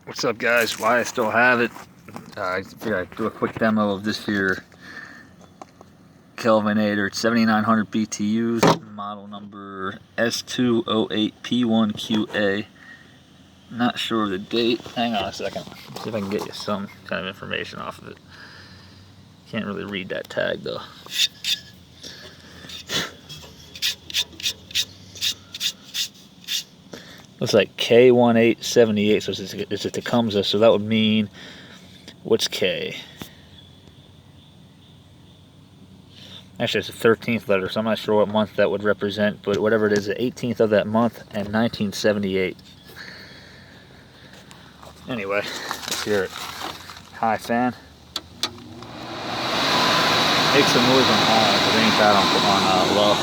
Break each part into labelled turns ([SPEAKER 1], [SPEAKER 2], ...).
[SPEAKER 1] What's up, guys? Why I still have it. I figured I'd do a quick demo of this here Kelvinator. It's 7900 BTUs, model number S208P1QA. Not sure of the date. Hang on a second. See if I can get you some kind of information off of it. Can't really read that tag though. Looks like K1878, so it's a Tecumseh, so that would mean, what's K? Actually, it's the 13th letter, so I'm not sure what month that would represent, but whatever it is, the 18th of that month and 1978. Anyway, let's hear it. High fan. Makes some noise on high, but it ain't that on low.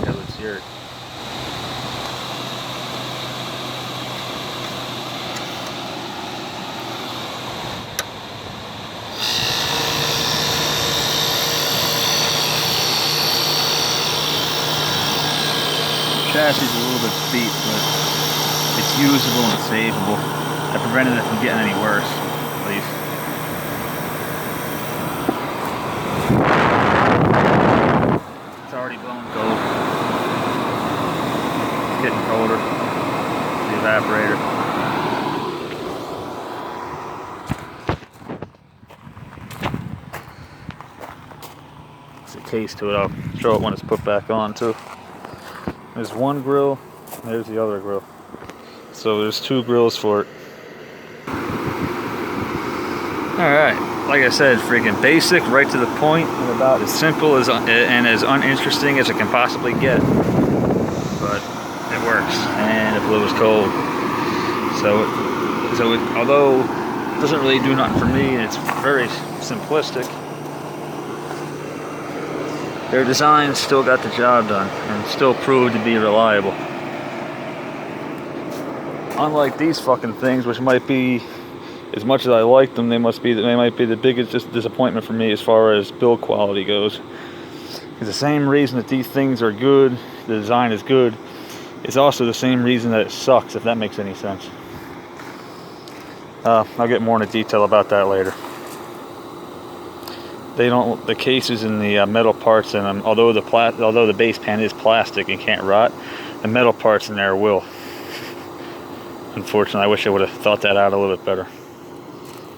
[SPEAKER 1] Let's hear it. Chassis is a little bit steep, but it's usable and savable. I prevented it from getting any worse, at least. It's already blowing cold. It's getting colder. The evaporator. It's a case to it. I'll show it when it's put back on too. There's one grill, and there's the other grill. So there's two grills for it. Alright, like I said, freaking basic, right to the point, and about as simple as and as uninteresting as it can possibly get. But it works, and it blows cold. So although it doesn't really do nothing for me, and it's very simplistic, their design still got the job done and still proved to be reliable. Unlike these fucking things, which might be, as much as I like them, they might be the biggest disappointment for me as far as build quality goes. Because the same reason that these things are good, the design is good, is also the same reason that it sucks, if that makes any sense. I'll get more into detail about that later. The cases and the metal parts in them, although the base pan is plastic and can't rot, the metal parts in there will. Unfortunately, I wish I would have thought that out a little bit better.